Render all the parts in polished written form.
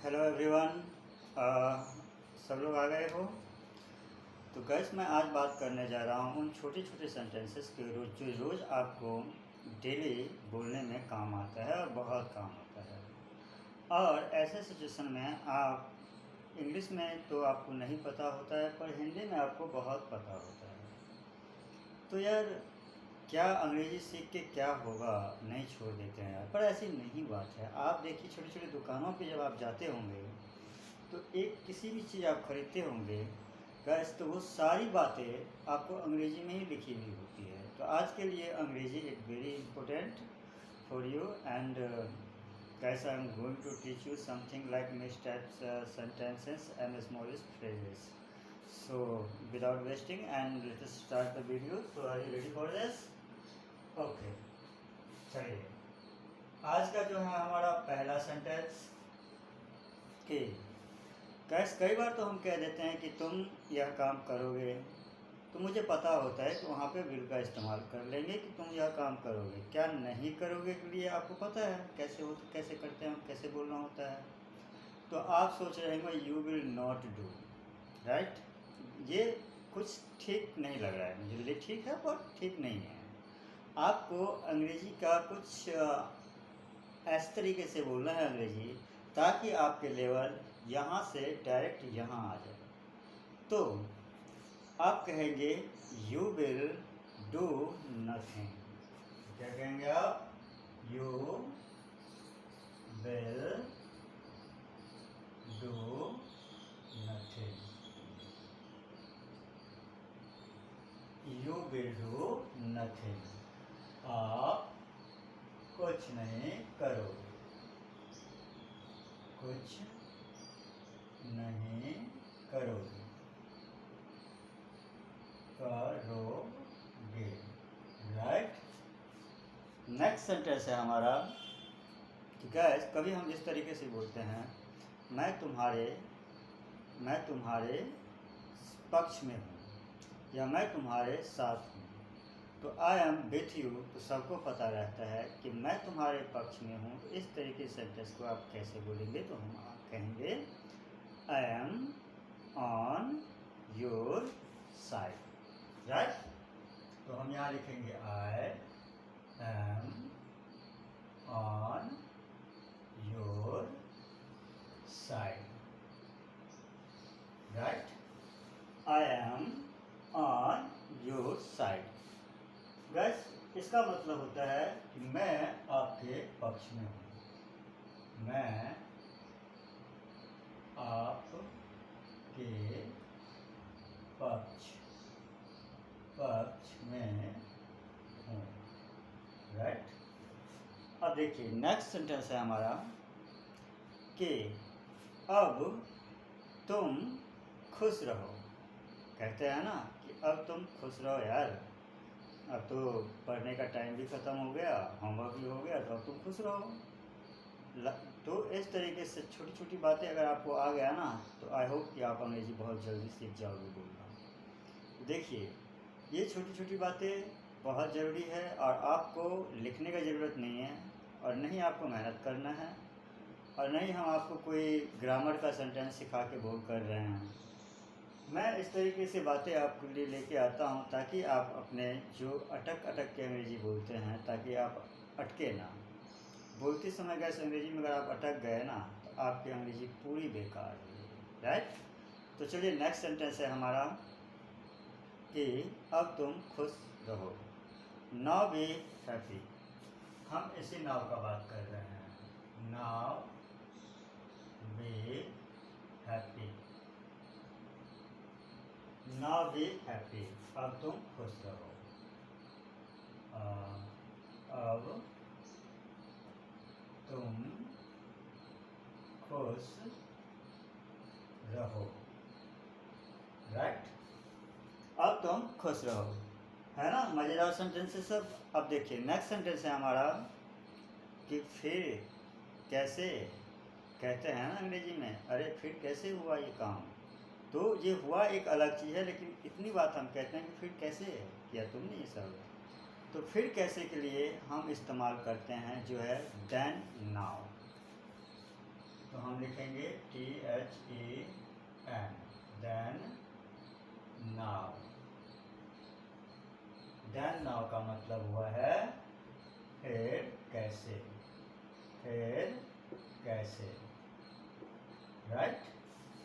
Hello everyone. सब लोग आ गए हो? तो गैस मैं आज बात करने जा रहा हूँ उन छोटे छोटे सेंटेंसेस के जो रोज़ आपको डेली बोलने में काम आता है और बहुत काम आता है। और ऐसे सिचुएशन में आप इंग्लिश में तो आपको नहीं पता होता है, पर हिंदी में आपको बहुत पता होता है। तो यार, क्या अंग्रेज़ी सीख के क्या होगा, नहीं छोड़ देते हैं यार। पर ऐसी नहीं बात है। आप देखिए, छोटी छोटी दुकानों पे जब आप जाते होंगे तो एक किसी भी चीज़ आप खरीदते होंगे गैस, तो वो सारी बातें आपको अंग्रेजी में ही लिखी हुई होती है। तो आज के लिए अंग्रेजी is very important for you. And guys, I am going to teach you something like miss types sentences and smallest phrases. So without wasting, and let us start the video. So are you ready for this? Okay, चलिए। आज का जो है हमारा पहला sentence कि gas, कई बार तो हम कह देते हैं कि तुम यह काम करोगे, तो मुझे पता होता है कि वहाँ पे विल का इस्तेमाल कर लेंगे कि तुम यह काम करोगे। क्या नहीं करोगे के लिए आपको पता है कैसे करते हैं, कैसे बोलना होता है। तो आप सोच रहे होंगे you will not do, right. ये कुछ ठीक नहीं लग रहा है मुझे। ठीक है पर ठीक नहीं है। आपको अंग्रेजी का कुछ इस तरीके से बोलना है अंग्रेजी, ताकि आपके लेवल यहाँ से डायरेक्ट यहाँ आ जाए। तो आप कहेंगे यू विल डू नथिंग। क्या कहेंगे आप? You will do nothing. You will do nothing. आप कुछ नहीं करोगे। कुछ नहीं करोगे। करोगे, राइट। नेक्स्ट सेंटेंस है हमारा कि गैस, कभी हम इस तरीके से बोलते हैं मैं तुम्हारे पक्ष में हूँ, या मैं तुम्हारे साथ हूँ। तो आई एम विथ यू, तो सबको पता रहता है कि मैं तुम्हारे पक्ष में हूँ। तो इस तरीके से सेंटेंस को आप कैसे बोलेंगे? तो हम कहेंगे I am on your side, right. तो हम यहाँ लिखेंगे I am on your side, right. I am on your side. Gas, इसका मतलब होता है कि मैं आपके पक्ष में हूँ। मैं आपके पक्ष में हूँ, राइट। अब देखिए, नेक्स्ट सेंटेंस है हमारा कि अब तुम खुश रहो। कहते हैं ना कि अब तुम खुश रहो यार, अब तो पढ़ने का टाइम भी ख़त्म हो गया, होमवर्क भी हो गया, तो अब तुम खुश रहो। तो इस तरीके से छोटी छोटी बातें अगर आपको आ गया ना, तो आई होप कि आप अंग्रेजी बहुत जल्दी सीख जाओगे बोलना। देखिए, ये छोटी छोटी बातें बहुत ज़रूरी है, और आपको लिखने का ज़रूरत नहीं है, और नहीं आपको मेहनत करना है, और नहीं हम आपको कोई ग्रामर का सेंटेंस सिखा के बोल कर रहे हैं। मैं इस तरीके से बातें आपके लिए लेके आता हूँ ताकि आप अपने जो अटक के अंग्रेजी बोलते हैं, ताकि आप अटके ना। बोलते समय गैस, अंग्रेजी में अगर आप अटक गए ना, तो आपकी अंग्रेजी पूरी बेकार है, राइट। तो चलिए, नेक्स्ट सेंटेंस है हमारा कि अब तुम खुश रहो। Now be happy. हम इसी नाव का बात कर रहे हैं। Now be happy. Now be happy. अब तुम खुश रहो। अब तुम खुश रहो, राइट। अब तुम खुश रहो, है ना। मज़ेदार सेंटेंस है सब। अब देखिए, नेक्स्ट सेंटेंस है हमारा कि फिर कैसे। कहते हैं ना अंग्रेजी में, अरे फिर कैसे हुआ ये काम। तो ये हुआ एक अलग चीज़ है, लेकिन इतनी बात हम कहते हैं कि फिर कैसे किया तुमने ये सब। तो फिर कैसे के लिए हम इस्तेमाल करते हैं जो है देन नाउ। तो हम लिखेंगे THEN, then now. Then now का मतलब हुआ है फिर कैसे, फिर कैसे, राइट।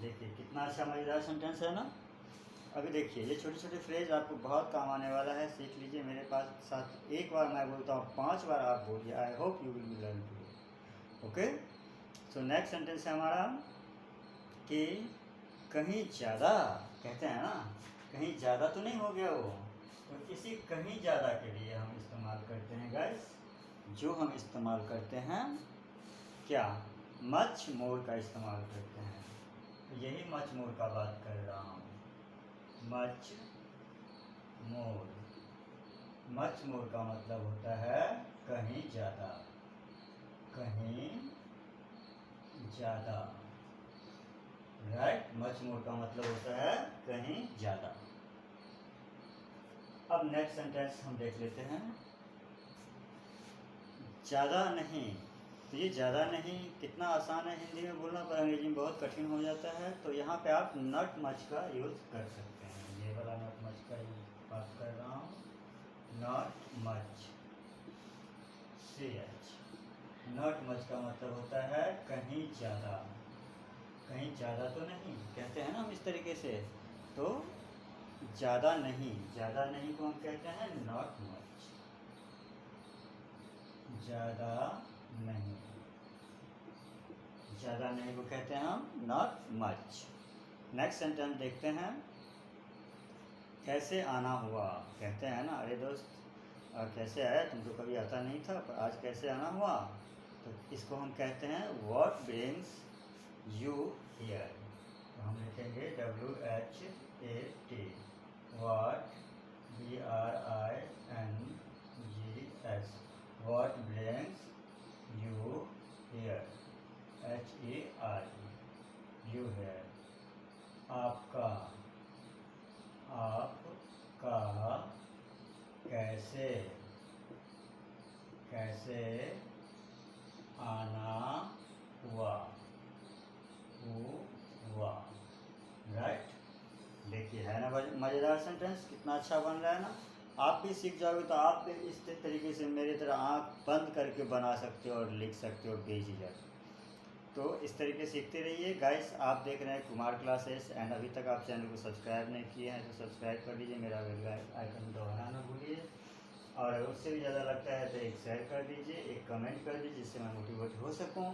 देखिए कितना अच्छा मज़ेदार सेंटेंस है ना। अभी देखिए ये छोटे छोटे फ्रेज आपको बहुत काम आने वाला है, सीख लीजिए मेरे पास साथ। एक बार मैं बोलता हूँ, 5 बार आप बोलिए। I hope you will be learn to. Okay, so next sentence है हमारा कि कहीं ज़्यादा, कहते हैं ना कहीं ज़्यादा तो नहीं हो गया वो। तो इसी कहीं ज़्यादा के लिए हम इस्तेमाल करते हैं गाइस, जो हम इस्तेमाल करते हैं क्या, मच मोर का इस्तेमाल करते हैं। तो यही मच मोर का बात कर रहा हूँ, मच मोर। मच मोर का मतलब होता है कहीं ज़्यादा, कहीं ज़्यादा, राइट। मच मोर का मतलब होता है कहीं ज़्यादा। अब नेक्स्ट सेंटेंस हम देख लेते हैं, ज़्यादा नहीं। तो ये ज़्यादा नहीं कितना आसान है हिंदी में बोलना, पर अंग्रेजी में बहुत कठिन हो जाता है। तो यहाँ पे आप नॉट मच का यूज़ कर सकते हैं। ये वाला नॉट मच का बात कर रहा हूँ, not much, CH। Not much का मतलब होता है कहीं ज़्यादा, कहीं ज़्यादा तो नहीं, कहते हैं ना हम इस तरीके से। तो ज़्यादा नहीं, ज़्यादा नहीं को हम कहते हैं नॉट मच, ज़्यादा नहीं, ज़्यादा नहीं को कहते हैं हम नॉट मच। नेक्स्ट सेंटेंस देखते हैं, कैसे आना हुआ। कहते हैं ना अरे दोस्त कैसे आया, तुमको कभी आता नहीं था पर आज कैसे आना हुआ। तो इसको हम कहते हैं व्हाट ब्रिंग्स यू हियर। तो हम लिखेंगे WHAT, what BRINGS, what brings you here, HER, you here. आपका, आपका कैसे, कैसे आना हुआ, हुआ, राइट। देखिए है ना मज़ेदार सेंटेंस, कितना अच्छा बन रहा है ना। आप भी सीख जाओगे तो आप भी इस तरीके से मेरी तरह आँख बंद करके बना सकते हो और लिख सकते हो बेझिझक। तो इस तरीके सीखते रहिए गाइस। आप देख रहे हैं कुमार क्लासेस, एंड अभी तक आप चैनल को सब्सक्राइब नहीं किए हैं तो सब्सक्राइब कर लीजिए, मेरा बेल आइकन दबाना ना भूलिए। और अगर उससे भी ज़्यादा लगता है तो एक शेयर कर दीजिए, एक कमेंट कर दीजिए, जिससे मैं मोटिवेट हो सकूं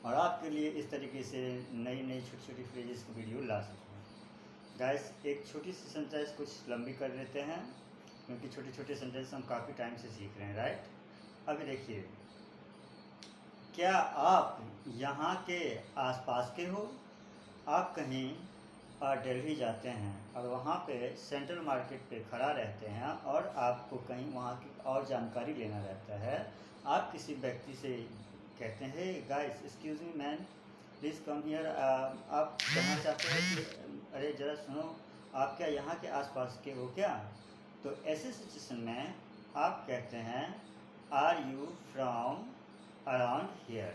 और आपके लिए इस तरीके से नई नई छोटी छोटी फ्रेजेस की वीडियो ला सकूं। गाइस एक छोटी सी सेंटेंस कुछ लंबी कर लेते हैं, क्योंकि छोटे छोटे सेंटेंस हम काफ़ी टाइम से सीख रहे हैं, राइट। अभी देखिए, क्या आप यहाँ के आसपास के हो। आप कहीं दिल्ली जाते हैं और वहाँ पे सेंट्रल मार्केट पे खड़ा रहते हैं और आपको कहीं वहाँ की और जानकारी लेना रहता है। आप किसी व्यक्ति से कहते हैं, hey guys excuse me man, please come here. आप कहना चाहते हैं कि अरे ज़रा सुनो, आप क्या यहाँ के आसपास के हो क्या। तो ऐसे सिचुएशन में आप कहते हैं are you from around here.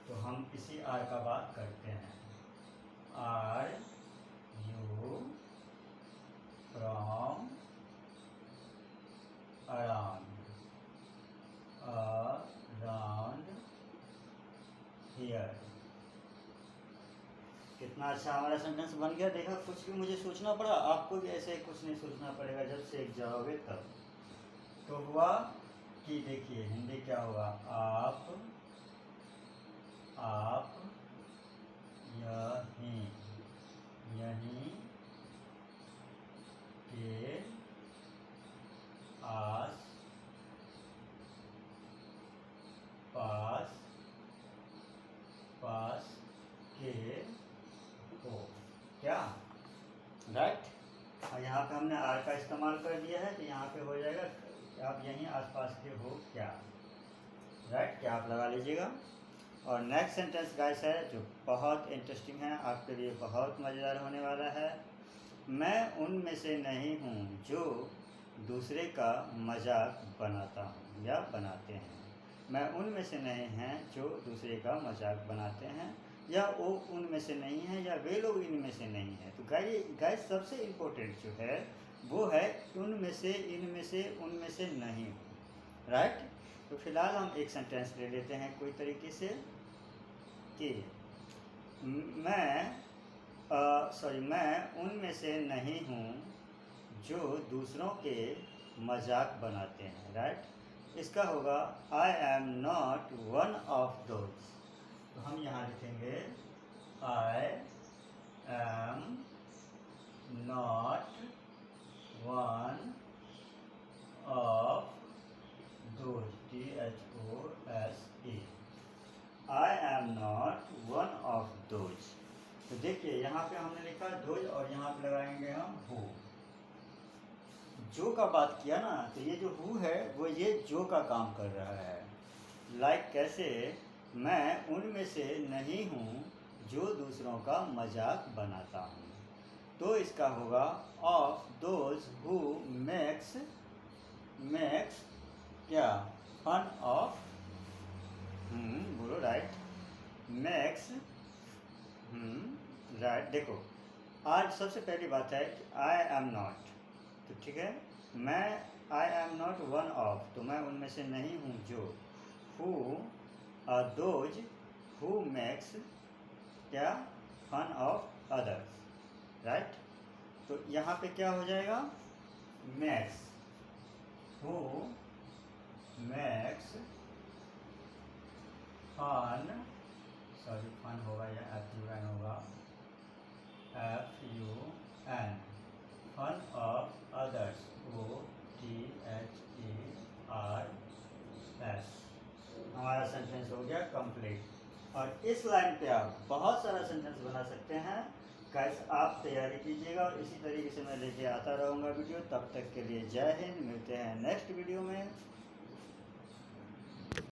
तो हम इसी आर का बात करते हैं, are you from around, around here. कितना अच्छा हमारा सेंटेंस बन गया। देखा, कुछ भी मुझे सोचना पड़ा, आपको भी ऐसे कुछ नहीं सोचना पड़ेगा जब सीख जाओगे तब। तो हुआ कि देखिए हिंदी क्या होगा, आप यहीं, यहीं के आस पास, पास के हो क्या, राइट। और यहाँ पे हमने आर का इस्तेमाल कर दिया है, तो यहाँ पे हो जाएगा आप यहीं आसपास के हो क्या, राइट। क्या आप लगा लीजिएगा। और नेक्स्ट सेंटेंस गाइस है जो बहुत इंटरेस्टिंग है, आपके लिए बहुत मज़ेदार होने वाला है। मैं उनमें से नहीं हूँ जो दूसरे का मजाक बनाता हूँ या बनाते हैं। मैं उनमें से नहीं हैं जो दूसरे का मजाक बनाते हैं, या वो उनमें से नहीं है, या वे लोग इनमें से नहीं हैं। तो गाइस सबसे इम्पोर्टेंट जो है वो है उनमें से, इनमें से, उनमें से नहीं हो। राइट। तो फिलहाल हम एक सेंटेंस ले लेते हैं कोई तरीके से कि मैं उनमें से नहीं हूँ जो दूसरों के मजाक बनाते हैं। राइट। इसका होगा आई am not one of those. तो हम यहाँ लिखेंगे आई am not one of those, THOSE। I am not one of those. तो देखिए यहाँ पे हमने लिखा दोज और यहाँ पे लगाएंगे हम हु। जो का बात किया ना, तो ये जो हु है वो ये जो का काम कर रहा है। लाइक कैसे, मैं उनमें से नहीं हूँ जो दूसरों का मजाक बनाता हूँ। तो इसका होगा ऑफ दोज हु मेक्स क्या, फन ऑफ, बोलो राइट, मेक्स, राइट। देखो आज सबसे पहली बात है कि आई एम नॉट, तो ठीक है, मैं I am not one of, तो मैं उनमें से नहीं हूँ जो, हु दोज हु मेक्स क्या, फन ऑफ अदर्स। राइट। तो यहाँ पे क्या हो जाएगा, makes, who makes fun, sorry fun होगा या FUN होगा, FUN, fun of others, OTHERS। हमारा सेंटेंस हो गया कंप्लीट। और इस लाइन पे आप बहुत सारा सेंटेंस बना सकते हैं। गाइस आप तैयारी कीजिएगा और इसी तरीके से मैं लेके आता रहूँगा वीडियो। तब तक के लिए जय हिंद, मिलते हैं नेक्स्ट वीडियो में।